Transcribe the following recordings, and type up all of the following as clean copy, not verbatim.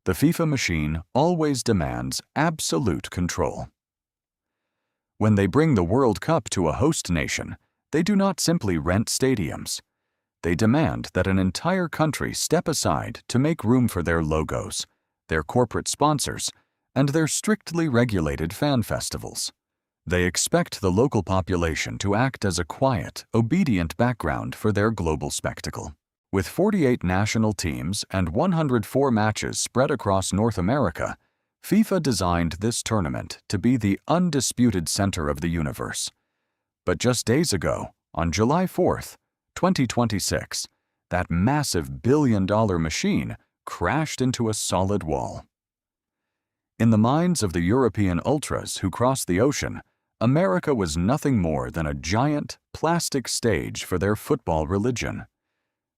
The FIFA machine always demands absolute control. When they bring the World Cup to a host nation, they do not simply rent stadiums. They demand that an entire country step aside to make room for their logos, their corporate sponsors, and their strictly regulated fan festivals. They expect the local population to act as a quiet, obedient background for their global spectacle. With 48 national teams and 104 matches spread across North America, FIFA designed this tournament to be the undisputed center of the universe. But just days ago, on July 4th, 2026, that massive billion-dollar machine crashed into a solid wall. In the minds of the European ultras who crossed the ocean, America was nothing more than a giant, plastic stage for their football religion.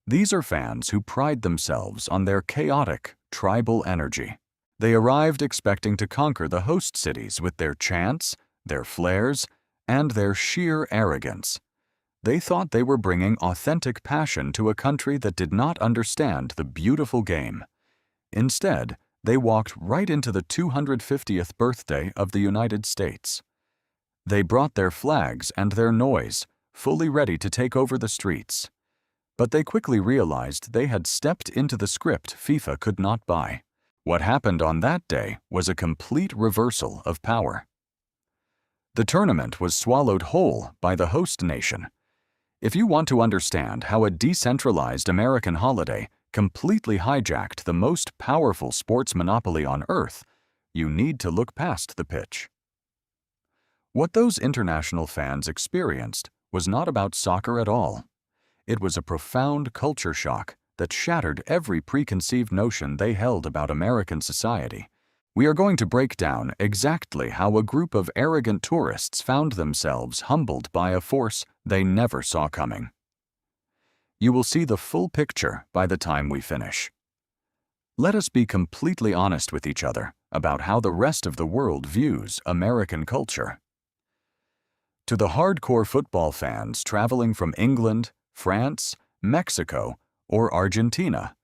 These are fans who pride themselves on their chaotic, tribal energy. They arrived expecting to conquer the host cities with their chants, their flares, and their sheer arrogance. They thought they were bringing authentic passion to a country that did not understand the beautiful game. Instead, they walked right into the 250th birthday of the United States. They brought their flags and their noise, fully ready to take over the streets. But they quickly realized they had stepped into the script FIFA could not buy. What happened on that day was a complete reversal of power. The tournament was swallowed whole by the host nation. If you want to understand how a decentralized American holiday completely hijacked the most powerful sports monopoly on Earth, you need to look past the pitch. What those international fans experienced was not about soccer at all. It was a profound culture shock that shattered every preconceived notion they held about American society. We are going to break down exactly how a group of arrogant tourists found themselves humbled by a force they never saw coming. You will see the full picture by the time we finish. Let us be completely honest with each other about how the rest of the world views American culture. To the hardcore football fans traveling from England, France, Mexico, or Argentina,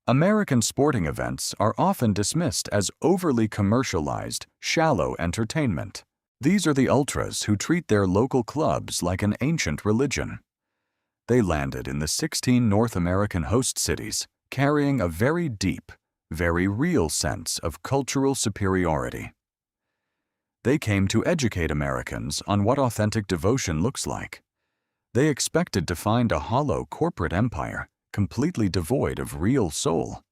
American sporting events are often dismissed as overly commercialized, shallow entertainment. These are the ultras who treat their local clubs like an ancient religion. They landed in the 16 North American host cities, carrying a very deep, very real sense of cultural superiority. They came to educate Americans on what authentic devotion looks like. They expected to find a hollow corporate empire, completely devoid of real soul.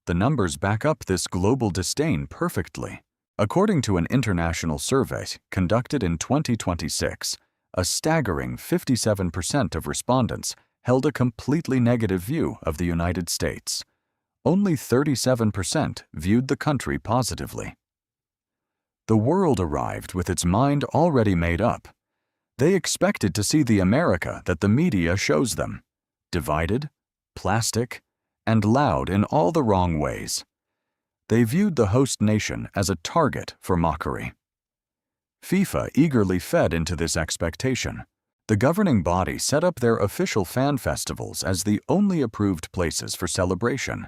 The numbers back up this global disdain perfectly. According to an international survey conducted in 2026, a staggering 57% of respondents held a completely negative view of the United States. Only 37% viewed the country positively. The world arrived with its mind already made up. They expected to see the America that the media shows them, divided, plastic, and loud in all the wrong ways. They viewed the host nation as a target for mockery. FIFA eagerly fed into this expectation. The governing body set up their official fan festivals as the only approved places for celebration.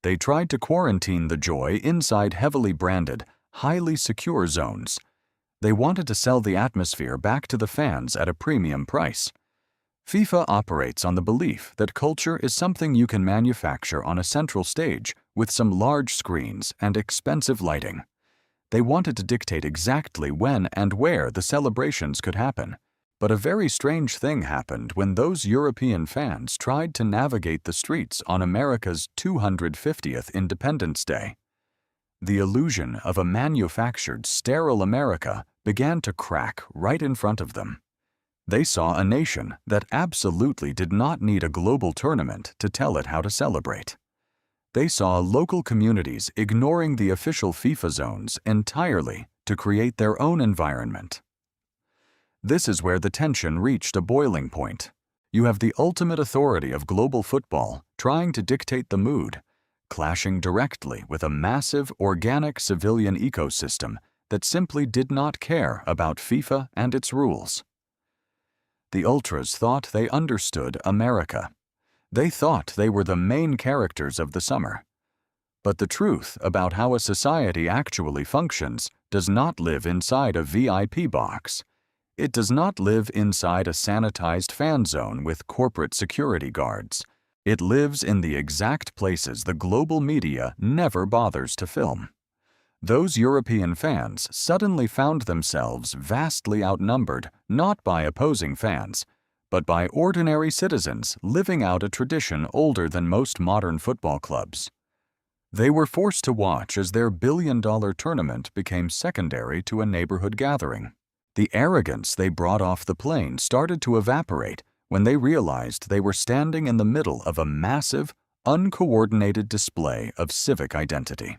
They tried to quarantine the joy inside heavily branded, highly secure zones. They wanted to sell the atmosphere back to the fans at a premium price. FIFA operates on the belief that culture is something you can manufacture on a central stage with some large screens and expensive lighting. They wanted to dictate exactly when and where the celebrations could happen. But a very strange thing happened when those European fans tried to navigate the streets on America's 250th Independence Day. The illusion of a manufactured, sterile America began to crack right in front of them. They saw a nation that absolutely did not need a global tournament to tell it how to celebrate. They saw local communities ignoring the official FIFA zones entirely to create their own environment. This is where the tension reached a boiling point. You have the ultimate authority of global football trying to dictate the mood, clashing directly with a massive organic civilian ecosystem that simply did not care about FIFA and its rules. The ultras thought they understood America. They thought they were the main characters of the summer. But the truth about how a society actually functions does not live inside a VIP box. It does not live inside a sanitized fan zone with corporate security guards. It lives in the exact places the global media never bothers to film. Those European fans suddenly found themselves vastly outnumbered not by opposing fans, but by ordinary citizens living out a tradition older than most modern football clubs. They were forced to watch as their billion-dollar tournament became secondary to a neighborhood gathering. The arrogance they brought off the plane started to evaporate when they realized they were standing in the middle of a massive, uncoordinated display of civic identity.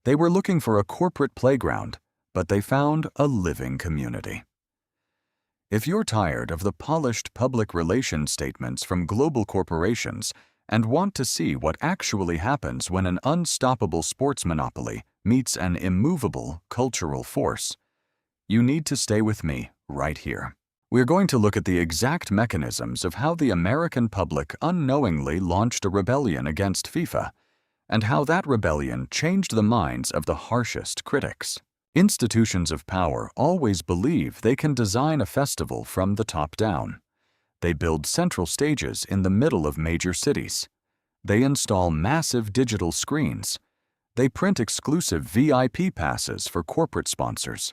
They were looking for a corporate playground, but they found a living community. If you're tired of the polished public relations statements from global corporations and want to see what actually happens when an unstoppable sports monopoly meets an immovable cultural force, you need to stay with me right here. We're going to look at the exact mechanisms of how the American public unknowingly launched a rebellion against FIFA, and how that rebellion changed the minds of the harshest critics. Institutions of power always believe they can design a festival from the top down. They build central stages in the middle of major cities. They install massive digital screens. They print exclusive VIP passes for corporate sponsors.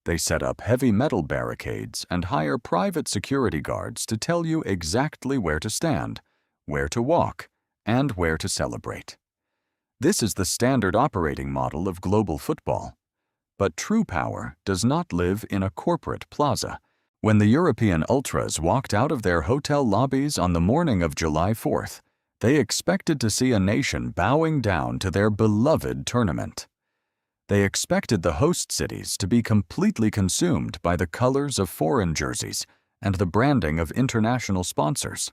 They set up heavy metal barricades and hire private security guards to tell you exactly where to stand, where to walk, and where to celebrate. This is the standard operating model of global football. But true power does not live in a corporate plaza. When the European ultras walked out of their hotel lobbies on the morning of July 4th, they expected to see a nation bowing down to their beloved tournament. They expected the host cities to be completely consumed by the colors of foreign jerseys and the branding of international sponsors.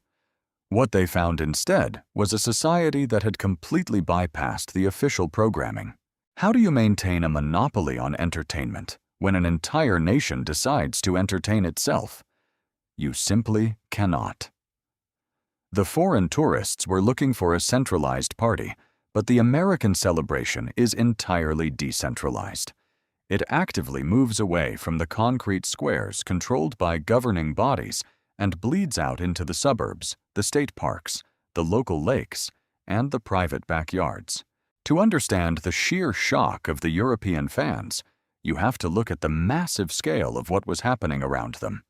What they found instead was a society that had completely bypassed the official programming. How do you maintain a monopoly on entertainment when an entire nation decides to entertain itself? You simply cannot. The foreign tourists were looking for a centralized party, but the American celebration is entirely decentralized. It actively moves away from the concrete squares controlled by governing bodies and bleeds out into the suburbs, the state parks, the local lakes, and the private backyards. To understand the sheer shock of the European fans, you have to look at the massive scale of what was happening around them.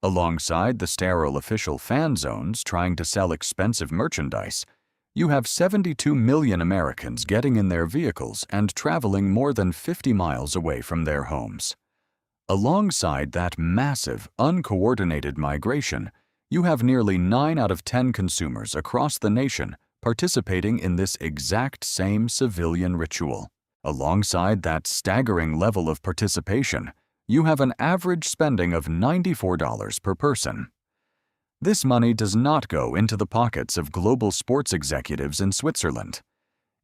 Alongside the sterile official fan zones trying to sell expensive merchandise, you have 72 million Americans getting in their vehicles and traveling more than 50 miles away from their homes. Alongside that massive, uncoordinated migration, you have nearly 9 out of 10 consumers across the nation participating in this exact same civilian ritual. Alongside that staggering level of participation, you have an average spending of $94 per person. This money does not go into the pockets of global sports executives in Switzerland.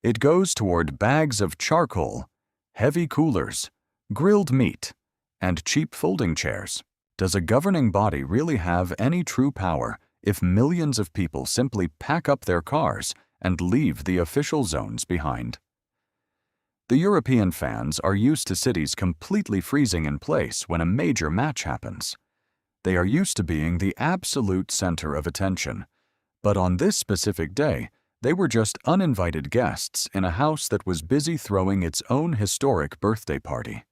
It goes toward bags of charcoal, heavy coolers, grilled meat, and cheap folding chairs. Does a governing body really have any true power if millions of people simply pack up their cars and leave the official zones behind? The European fans are used to cities completely freezing in place when a major match happens. They are used to being the absolute center of attention. But on this specific day, they were just uninvited guests in a house that was busy throwing its own historic birthday party.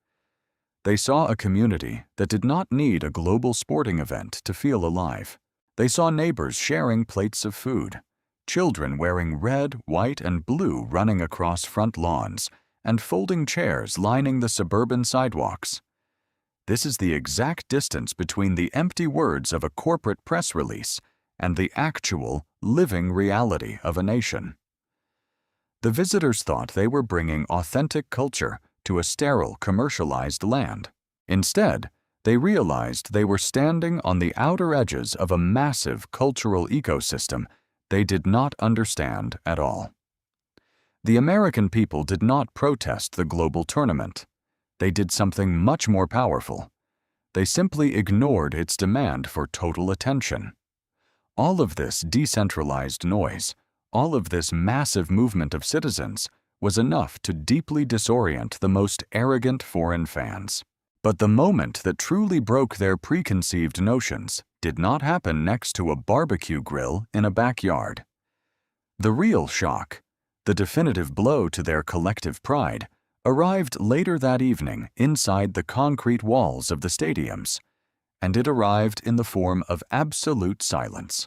They saw a community that did not need a global sporting event to feel alive. They saw neighbors sharing plates of food, children wearing red, white, and blue running across front lawns, and folding chairs lining the suburban sidewalks. This is the exact distance between the empty words of a corporate press release and the actual, living reality of a nation. The visitors thought they were bringing authentic culture to a sterile, commercialized land. Instead, they realized they were standing on the outer edges of a massive cultural ecosystem they did not understand at all. The American people did not protest the global tournament. They did something much more powerful. They simply ignored its demand for total attention. All of this decentralized noise, All of this massive movement of citizens was enough to deeply disorient the most arrogant foreign fans. But the moment that truly broke their preconceived notions did not happen next to a barbecue grill in a backyard. The real shock, the definitive blow to their collective pride, arrived later that evening inside the concrete walls of the stadiums, and it arrived in the form of absolute silence.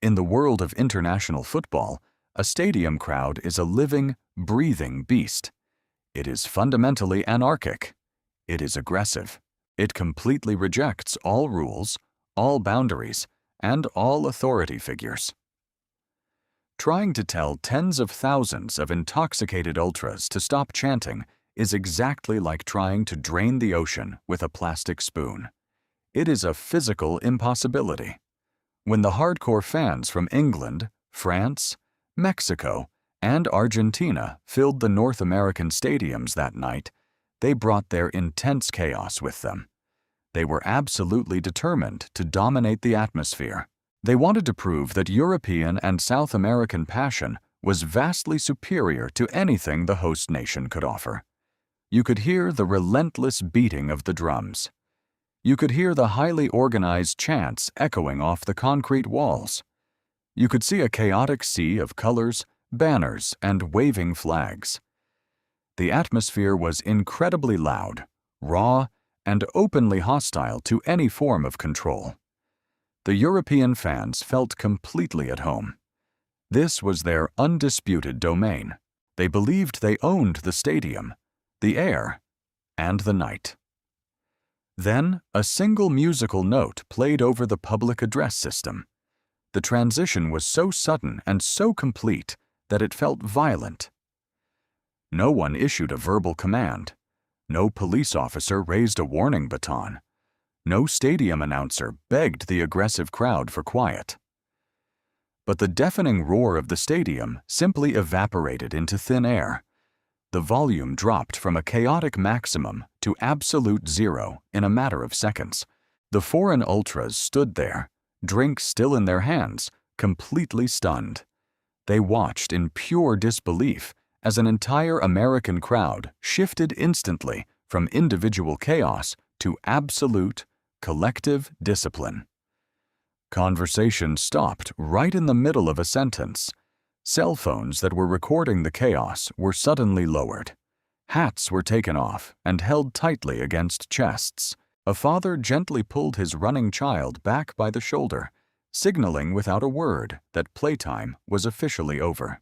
In the world of international football, a stadium crowd is a living, breathing beast. It is fundamentally anarchic. It is aggressive. It completely rejects all rules, all boundaries, and all authority figures. Trying to tell tens of thousands of intoxicated ultras to stop chanting is exactly like trying to drain the ocean with a plastic spoon. It is a physical impossibility. When the hardcore fans from England, France, Mexico, and Argentina filled the North American stadiums that night, they brought their intense chaos with them. They were absolutely determined to dominate the atmosphere. They wanted to prove that European and South American passion was vastly superior to anything the host nation could offer. You could hear the relentless beating of the drums. You could hear the highly organized chants echoing off the concrete walls. You could see a chaotic sea of colors, banners, and waving flags. The atmosphere was incredibly loud, raw, and openly hostile to any form of control. The European fans felt completely at home. This was their undisputed domain. They believed they owned the stadium, the air, and the night. Then, a single musical note played over the public address system. The transition was so sudden and so complete that it felt violent. No one issued a verbal command. No police officer raised a warning baton. No stadium announcer begged the aggressive crowd for quiet. But the deafening roar of the stadium simply evaporated into thin air. The volume dropped from a chaotic maximum to absolute zero in a matter of seconds. The foreign ultras stood there, drinks still in their hands, completely stunned. They watched in pure disbelief as an entire American crowd shifted instantly from individual chaos to absolute, collective discipline. Conversation stopped right in the middle of a sentence. Cell phones that were recording the chaos were suddenly lowered. Hats were taken off and held tightly against chests. A father gently pulled his running child back by the shoulder, signaling without a word that playtime was officially over.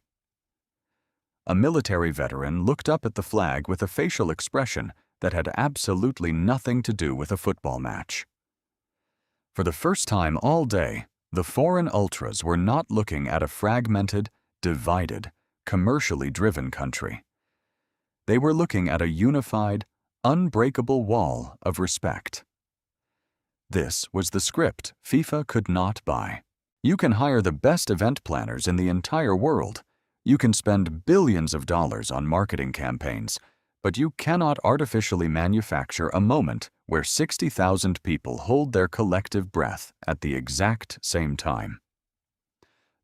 A military veteran looked up at the flag with a facial expression that had absolutely nothing to do with a football match. For the first time all day, the foreign ultras were not looking at a fragmented, divided, commercially driven country. They were looking at a unified, unbreakable wall of respect. This was the script FIFA could not buy. You can hire the best event planners in the entire world. You can spend billions of dollars on marketing campaigns, but you cannot artificially manufacture a moment where 60,000 people hold their collective breath at the exact same time.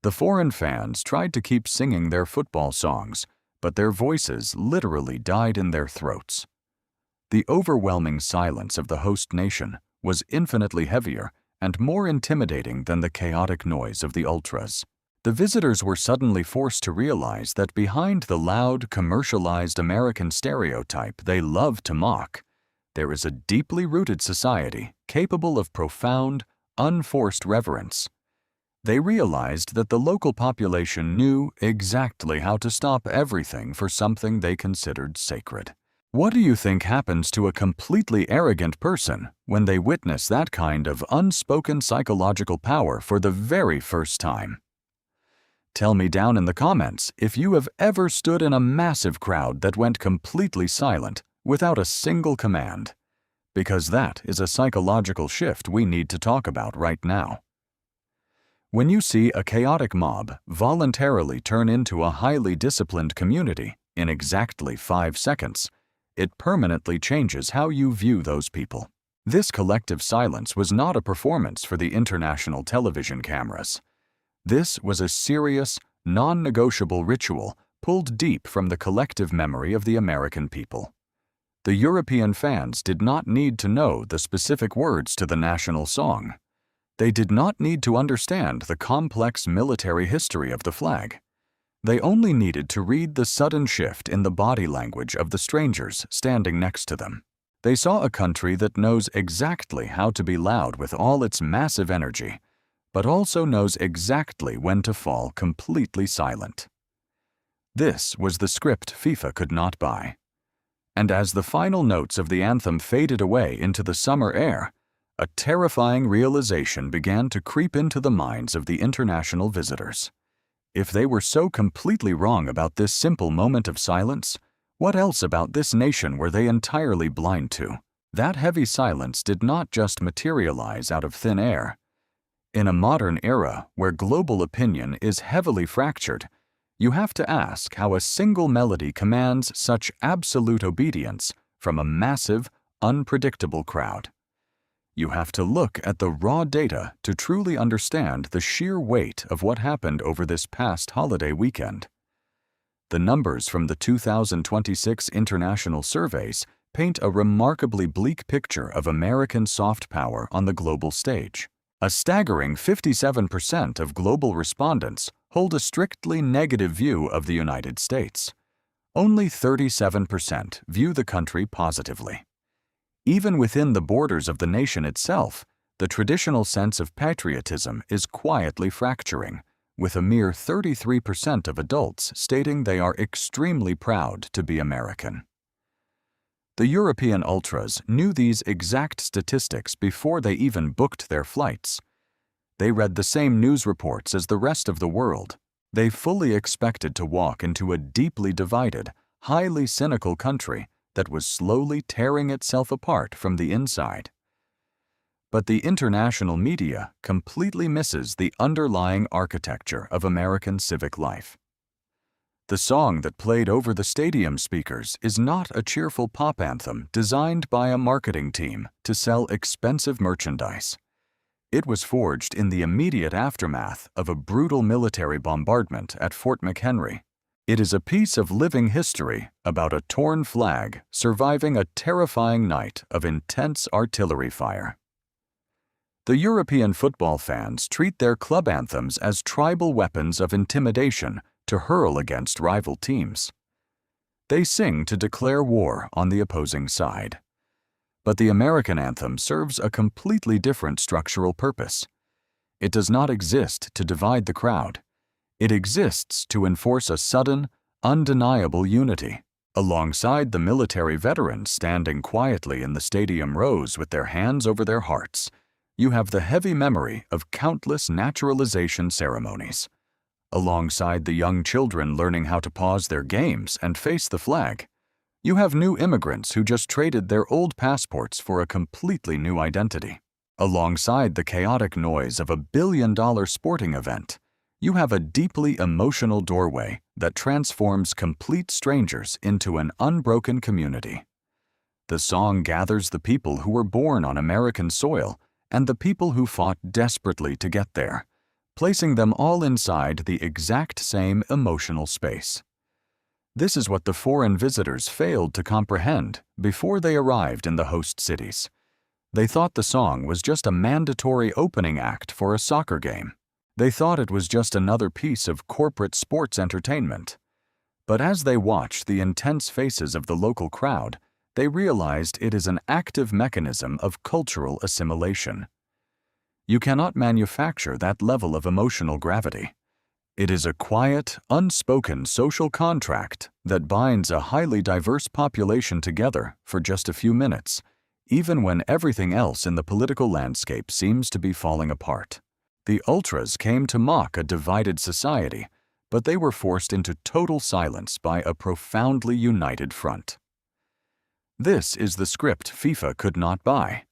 The foreign fans tried to keep singing their football songs, but their voices literally died in their throats. The overwhelming silence of the host nation was infinitely heavier and more intimidating than the chaotic noise of the ultras. The visitors were suddenly forced to realize that behind the loud, commercialized American stereotype they love to mock, there is a deeply rooted society capable of profound, unforced reverence. They realized that the local population knew exactly how to stop everything for something they considered sacred. What do you think happens to a completely arrogant person when they witness that kind of unspoken psychological power for the very first time? Tell me down in the comments if you have ever stood in a massive crowd that went completely silent without a single command, because that is a psychological shift we need to talk about right now. When you see a chaotic mob voluntarily turn into a highly disciplined community in exactly 5 seconds, it permanently changes how you view those people. This collective silence was not a performance for the international television cameras. This was a serious, non-negotiable ritual pulled deep from the collective memory of the American people. The European fans did not need to know the specific words to the national song. They did not need to understand the complex military history of the flag. They only needed to read the sudden shift in the body language of the strangers standing next to them. They saw a country that knows exactly how to be loud with all its massive energy, but also knows exactly when to fall completely silent. This was the script FIFA could not buy. And as the final notes of the anthem faded away into the summer air, a terrifying realization began to creep into the minds of the international visitors. If they were so completely wrong about this simple moment of silence, what else about this nation were they entirely blind to? That heavy silence did not just materialize out of thin air. In a modern era where global opinion is heavily fractured, you have to ask how a single melody commands such absolute obedience from a massive, unpredictable crowd. You have to look at the raw data to truly understand the sheer weight of what happened over this past holiday weekend. The numbers from the 2026 international surveys paint a remarkably bleak picture of American soft power on the global stage. A staggering 57% of global respondents hold a strictly negative view of the United States. Only 37% view the country positively. Even within the borders of the nation itself, the traditional sense of patriotism is quietly fracturing, with a mere 33% of adults stating they are extremely proud to be American. The European ultras knew these exact statistics before they even booked their flights. They read the same news reports as the rest of the world. They fully expected to walk into a deeply divided, highly cynical country that was slowly tearing itself apart from the inside. But the international media completely misses the underlying architecture of American civic life. The song that played over the stadium speakers is not a cheerful pop anthem designed by a marketing team to sell expensive merchandise. It was forged in the immediate aftermath of a brutal military bombardment at Fort McHenry. It is a piece of living history about a torn flag surviving a terrifying night of intense artillery fire. The European football fans treat their club anthems as tribal weapons of intimidation to hurl against rival teams. They sing to declare war on the opposing side. But the American anthem serves a completely different structural purpose. It does not exist to divide the crowd. It exists to enforce a sudden, undeniable unity. Alongside the military veterans standing quietly in the stadium rows with their hands over their hearts, you have the heavy memory of countless naturalization ceremonies. Alongside the young children learning how to pause their games and face the flag, you have new immigrants who just traded their old passports for a completely new identity. Alongside the chaotic noise of a billion-dollar sporting event, you have a deeply emotional doorway that transforms complete strangers into an unbroken community. The song gathers the people who were born on American soil and the people who fought desperately to get there, placing them all inside the exact same emotional space. This is what the foreign visitors failed to comprehend before they arrived in the host cities. They thought the song was just a mandatory opening act for a soccer game. They thought it was just another piece of corporate sports entertainment. But as they watched the intense faces of the local crowd, they realized it is an active mechanism of cultural assimilation. You cannot manufacture that level of emotional gravity. It is a quiet, unspoken social contract that binds a highly diverse population together for just a few minutes, even when everything else in the political landscape seems to be falling apart. The ultras came to mock a divided society, but they were forced into total silence by a profoundly united front. This is the script FIFA could not buy.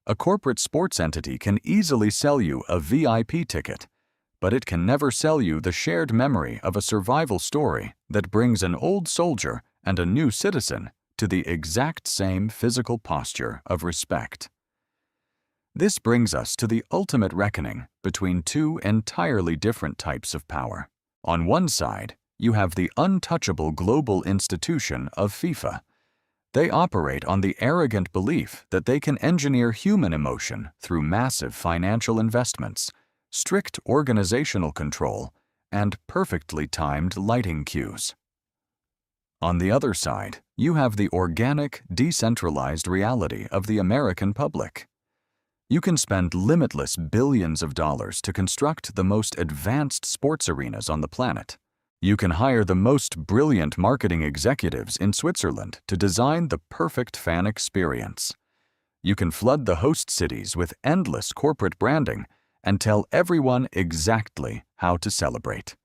A corporate sports entity can easily sell you a VIP ticket, but it can never sell you the shared memory of a survival story that brings an old soldier and a new citizen to the exact same physical posture of respect. This brings us to the ultimate reckoning between two entirely different types of power. On one side, you have the untouchable global institution of FIFA. They operate on the arrogant belief that they can engineer human emotion through massive financial investments, strict organizational control, and perfectly timed lighting cues. On the other side, you have the organic, decentralized reality of the American public. You can spend limitless billions of dollars to construct the most advanced sports arenas on the planet. You can hire the most brilliant marketing executives in Switzerland to design the perfect fan experience. You can flood the host cities with endless corporate branding and tell everyone exactly how to celebrate.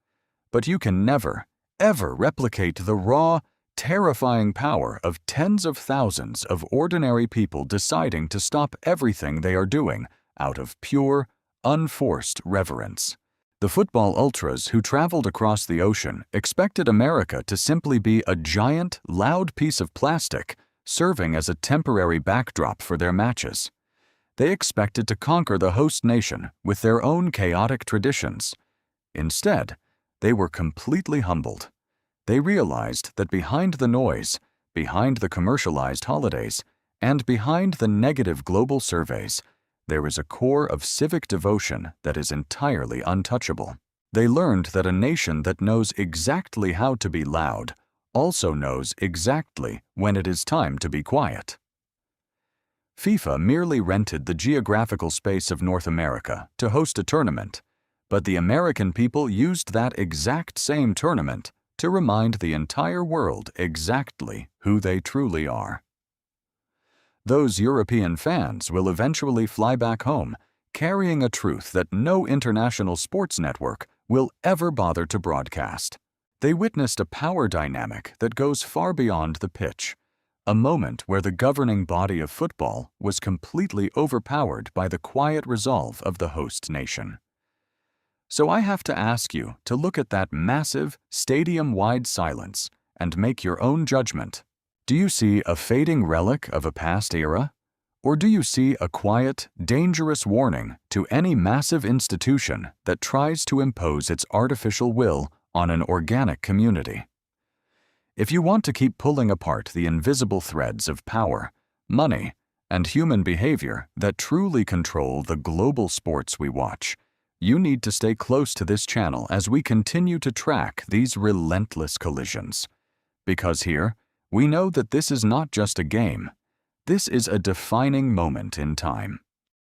But you can never, ever replicate the raw, terrifying power of tens of thousands of ordinary people deciding to stop everything they are doing out of pure, unforced reverence. The football ultras who traveled across the ocean expected America to simply be a giant, loud piece of plastic serving as a temporary backdrop for their matches. They expected to conquer the host nation with their own chaotic traditions. Instead, they were completely humbled. They realized that behind the noise, behind the commercialized holidays, and behind the negative global surveys, there is a core of civic devotion that is entirely untouchable. They learned that a nation that knows exactly how to be loud also knows exactly when it is time to be quiet. FIFA merely rented the geographical space of North America to host a tournament, but the American people used that exact same tournament to remind the entire world exactly who they truly are. Those European fans will eventually fly back home, carrying a truth that no international sports network will ever bother to broadcast. They witnessed a power dynamic that goes far beyond the pitch, a moment where the governing body of football was completely overpowered by the quiet resolve of the host nation. So I have to ask you to look at that massive, stadium-wide silence and make your own judgment. Do you see a fading relic of a past era? Or do you see a quiet, dangerous warning to any massive institution that tries to impose its artificial will on an organic community? If you want to keep pulling apart the invisible threads of power, money, and human behavior that truly control the global sports we watch, you need to stay close to this channel as we continue to track these relentless collisions. Because here, we know that this is not just a game. This is a defining moment in time.